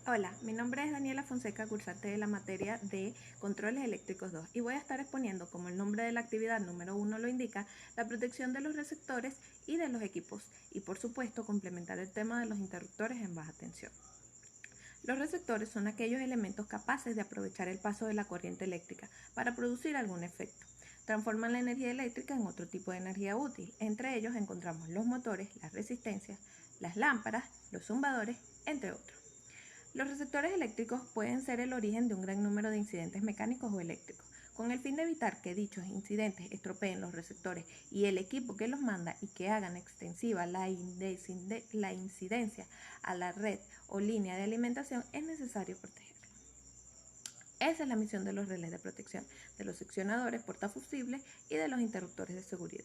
Hola, mi nombre es Daniela Fonseca, cursante de la materia de Controles Eléctricos 2 y voy a estar exponiendo, como el nombre de la actividad número 1 lo indica, la protección de los receptores y de los equipos y por supuesto complementar el tema de los interruptores en baja tensión. Los receptores son aquellos elementos capaces de aprovechar el paso de la corriente eléctrica para producir algún efecto. Transforman la energía eléctrica en otro tipo de energía útil. Entre ellos encontramos los motores, las resistencias, las lámparas, los zumbadores, entre otros. Los receptores eléctricos pueden ser el origen de un gran número de incidentes mecánicos o eléctricos. Con el fin de evitar que dichos incidentes estropeen los receptores y el equipo que los manda y que hagan extensiva la incidencia a la red o línea de alimentación, es necesario protegerlos. Esa es la misión de los relés de protección, de los seccionadores portafusibles y de los interruptores de seguridad.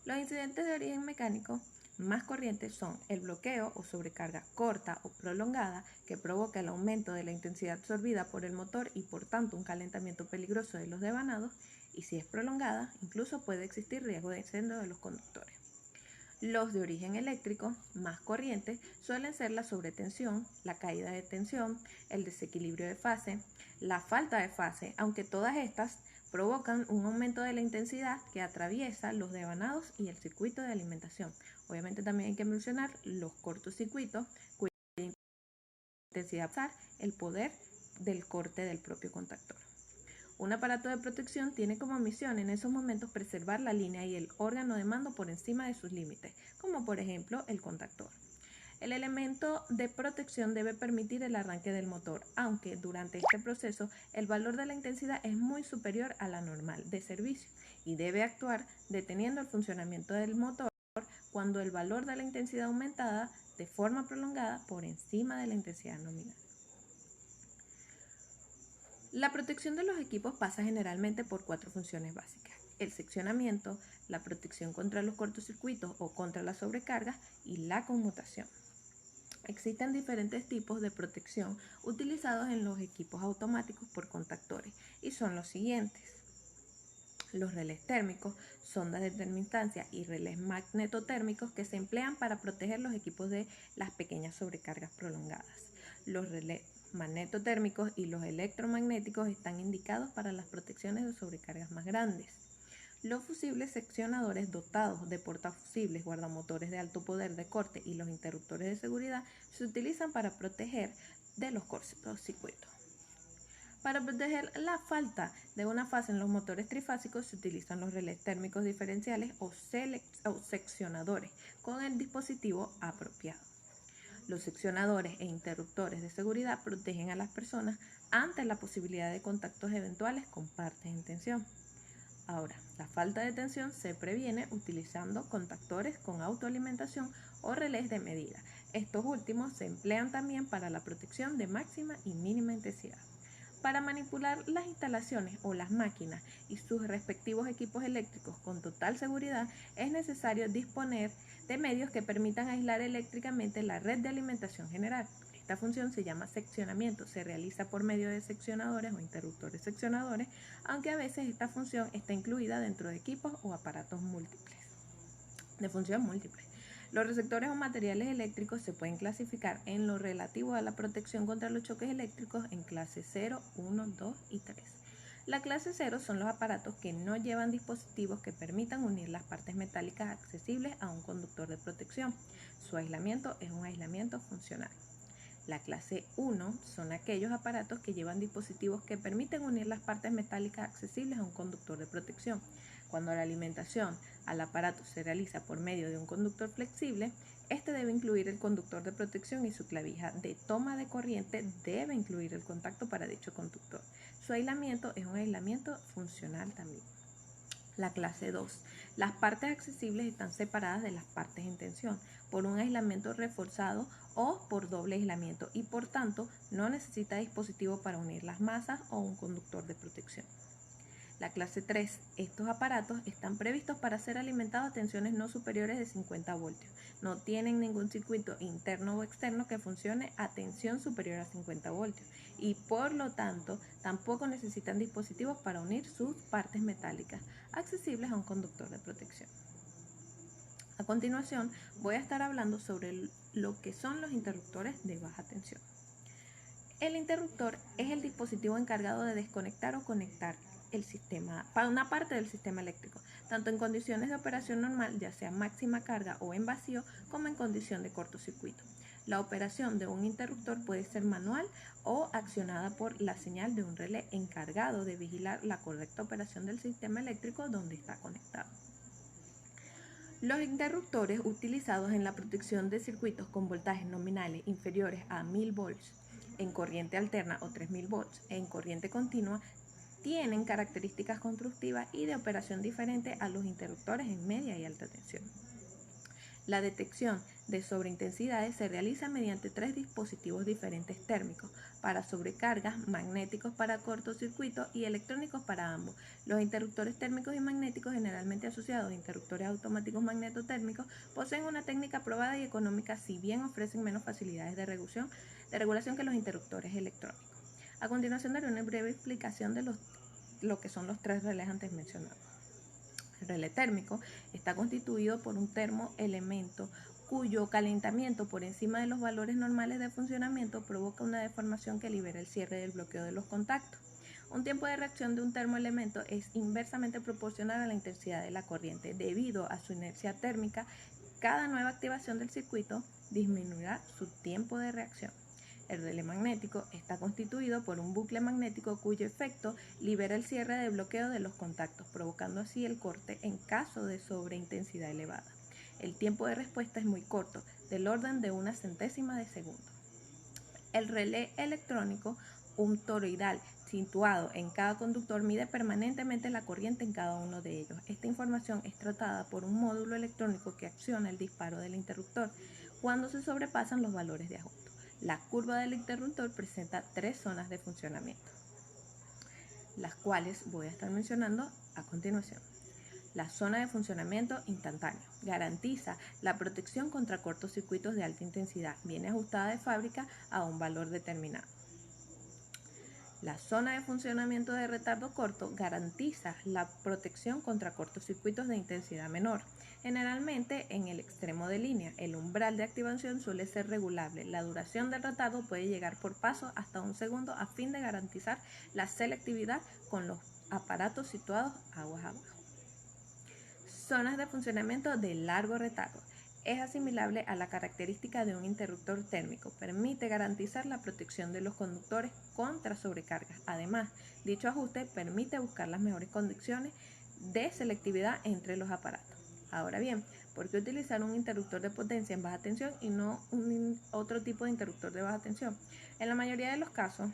Los incidentes de origen mecánico más corrientes son el bloqueo o sobrecarga corta o prolongada, que provoca el aumento de la intensidad absorbida por el motor y por tanto un calentamiento peligroso de los devanados, y si es prolongada, incluso puede existir riesgo de incendio de los conductores. Los de origen eléctrico más corrientes suelen ser la sobretensión, la caída de tensión, el desequilibrio de fase, la falta de fase, aunque todas estas provocan un aumento de la intensidad que atraviesa los devanados y el circuito de alimentación. Obviamente también hay que mencionar los cortocircuitos, cuya intensidad pasar el poder del corte del propio contactor. Un aparato de protección tiene como misión en esos momentos preservar la línea y el órgano de mando por encima de sus límites, como por ejemplo el contactor. El elemento de protección debe permitir el arranque del motor, aunque durante este proceso el valor de la intensidad es muy superior a la normal de servicio y debe actuar deteniendo el funcionamiento del motor cuando el valor de la intensidad aumentada de forma prolongada por encima de la intensidad nominal. La protección de los equipos pasa generalmente por 4 funciones básicas: el seccionamiento, la protección contra los cortocircuitos o contra la sobrecarga y la conmutación. Existen diferentes tipos de protección utilizados en los equipos automáticos por contactores y son los siguientes: los relés térmicos, sondas de termoinstancia y relés magnetotérmicos que se emplean para proteger los equipos de las pequeñas sobrecargas prolongadas. Los relés magnetotérmicos y los electromagnéticos están indicados para las protecciones de sobrecargas más grandes. Los fusibles seccionadores dotados de portafusibles, guardamotores de alto poder de corte y los interruptores de seguridad se utilizan para proteger de los cortocircuitos. Para proteger la falta de una fase en los motores trifásicos se utilizan los relés térmicos diferenciales o seccionadores con el dispositivo apropiado. Los seccionadores e interruptores de seguridad protegen a las personas ante la posibilidad de contactos eventuales con partes en tensión. Ahora, la falta de tensión se previene utilizando contactores con autoalimentación o relés de medida. Estos últimos se emplean también para la protección de máxima y mínima intensidad. Para manipular las instalaciones o las máquinas y sus respectivos equipos eléctricos con total seguridad, es necesario disponer de medios que permitan aislar eléctricamente la red de alimentación general. Esta función se llama seccionamiento, se realiza por medio de seccionadores o interruptores seccionadores, aunque a veces esta función está incluida dentro de equipos o aparatos múltiples, de función múltiple. Los receptores o materiales eléctricos se pueden clasificar en lo relativo a la protección contra los choques eléctricos en clase 0, 1, 2 y 3. La clase 0 son los aparatos que no llevan dispositivos que permitan unir las partes metálicas accesibles a un conductor de protección. Su aislamiento es un aislamiento funcional. La clase 1 son aquellos aparatos que llevan dispositivos que permiten unir las partes metálicas accesibles a un conductor de protección. Cuando la alimentación al aparato se realiza por medio de un conductor flexible, este debe incluir el conductor de protección y su clavija de toma de corriente debe incluir el contacto para dicho conductor. Su aislamiento es un aislamiento funcional también. La clase 2. Las partes accesibles están separadas de las partes en tensión por un aislamiento reforzado o por doble aislamiento y por tanto no necesita dispositivo para unir las masas o un conductor de protección. La clase 3. Estos aparatos están previstos para ser alimentados a tensiones no superiores de 50 voltios. No tienen ningún circuito interno o externo que funcione a tensión superior a 50 voltios y por lo tanto tampoco necesitan dispositivos para unir sus partes metálicas accesibles a un conductor de protección. A continuación voy a estar hablando sobre lo que son los interruptores de baja tensión. El interruptor es el dispositivo encargado de desconectar o conectar el sistema, para una parte del sistema eléctrico, tanto en condiciones de operación normal, ya sea máxima carga o en vacío, como en condición de cortocircuito. La operación de un interruptor puede ser manual o accionada por la señal de un relé encargado de vigilar la correcta operación del sistema eléctrico donde está conectado. Los interruptores utilizados en la protección de circuitos con voltajes nominales inferiores a 1000 volts en corriente alterna o 3000 volts en corriente continua tienen características constructivas y de operación diferentes a los interruptores en media y alta tensión. La detección de sobreintensidades se realiza mediante 3 dispositivos diferentes térmicos para sobrecargas, magnéticos para cortocircuito y electrónicos para ambos. Los interruptores térmicos y magnéticos, generalmente asociados a interruptores automáticos magnetotérmicos, poseen una técnica probada y económica, si bien ofrecen menos facilidades de regulación que los interruptores electrónicos. A continuación daré una breve explicación de lo que son los 3 relés antes mencionados. El relé térmico está constituido por un termoelemento cuyo calentamiento por encima de los valores normales de funcionamiento provoca una deformación que libera el cierre del bloqueo de los contactos. Un tiempo de reacción de un termoelemento es inversamente proporcional a la intensidad de la corriente. Debido a su inercia térmica, cada nueva activación del circuito disminuirá su tiempo de reacción. El relé magnético está constituido por un bucle magnético cuyo efecto libera el cierre de bloqueo de los contactos, provocando así el corte en caso de sobreintensidad elevada. El tiempo de respuesta es muy corto, del orden de una centésima de segundo. El relé electrónico, un toroidal situado en cada conductor, mide permanentemente la corriente en cada uno de ellos. Esta información es tratada por un módulo electrónico que acciona el disparo del interruptor cuando se sobrepasan los valores de ajuste. La curva del interruptor presenta 3 zonas de funcionamiento, las cuales voy a estar mencionando a continuación. La zona de funcionamiento instantáneo garantiza la protección contra cortocircuitos de alta intensidad, viene ajustada de fábrica a un valor determinado. La zona de funcionamiento de retardo corto garantiza la protección contra cortocircuitos de intensidad menor. Generalmente en el extremo de línea, el umbral de activación suele ser regulable. La duración del retardo puede llegar por paso hasta 1 segundo a fin de garantizar la selectividad con los aparatos situados aguas abajo. Zonas de funcionamiento de largo retardo. Es asimilable a la característica de un interruptor térmico. Permite garantizar la protección de los conductores contra sobrecargas. Además, dicho ajuste permite buscar las mejores condiciones de selectividad entre los aparatos. Ahora bien, ¿por qué utilizar un interruptor de potencia en baja tensión y no otro tipo de interruptor de baja tensión? En la mayoría de los casos,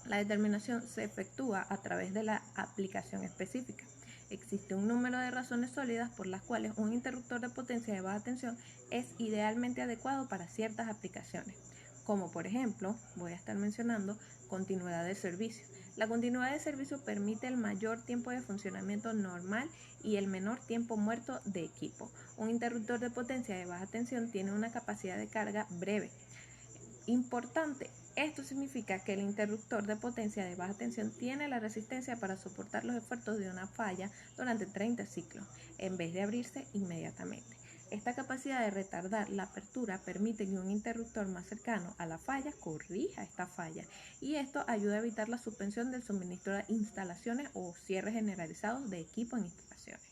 la determinación se efectúa a través de la aplicación específica. Existe un número de razones sólidas por las cuales un interruptor de potencia de baja tensión es idealmente adecuado para ciertas aplicaciones, como por ejemplo, voy a estar mencionando continuidad de servicio. La continuidad de servicio permite el mayor tiempo de funcionamiento normal y el menor tiempo muerto de equipo. Un interruptor de potencia de baja tensión tiene una capacidad de carga breve. Importante, esto significa que el interruptor de potencia de baja tensión tiene la resistencia para soportar los esfuerzos de una falla durante 30 ciclos, en vez de abrirse inmediatamente. Esta capacidad de retardar la apertura permite que un interruptor más cercano a la falla corrija esta falla, y esto ayuda a evitar la suspensión del suministro de instalaciones o cierres generalizados de equipo en instalaciones.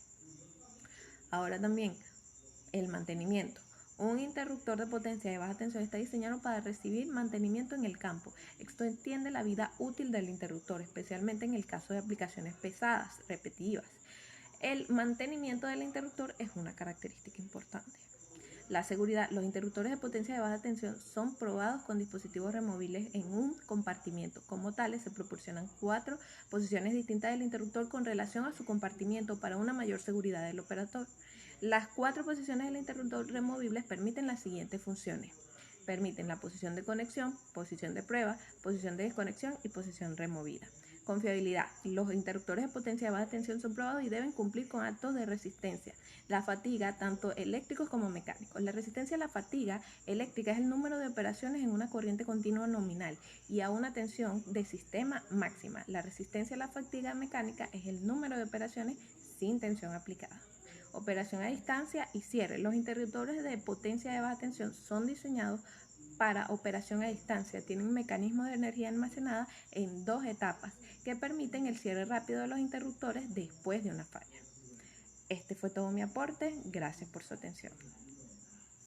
Ahora también, el mantenimiento. Un interruptor de potencia de baja tensión está diseñado para recibir mantenimiento en el campo. Esto extiende la vida útil del interruptor, especialmente en el caso de aplicaciones pesadas, repetitivas. El mantenimiento del interruptor es una característica importante. La seguridad. Los interruptores de potencia de baja tensión son probados con dispositivos removibles en un compartimiento. Como tales, se proporcionan 4 posiciones distintas del interruptor con relación a su compartimiento para una mayor seguridad del operador. Las 4 posiciones del interruptor removibles permiten las siguientes funciones. Permiten la posición de conexión, posición de prueba, posición de desconexión y posición removida. Confiabilidad. Los interruptores de potencia de baja tensión son probados y deben cumplir con actos de resistencia. La fatiga, tanto eléctricos como mecánicos. La resistencia a la fatiga eléctrica es el número de operaciones en una corriente continua nominal y a una tensión de sistema máxima. La resistencia a la fatiga mecánica es el número de operaciones sin tensión aplicada. Operación a distancia y cierre. Los interruptores de potencia de baja tensión son diseñados para operación a distancia tienen un mecanismo de energía almacenada en 2 etapas que permiten el cierre rápido de los interruptores después de una falla. Este fue todo mi aporte. Gracias por su atención.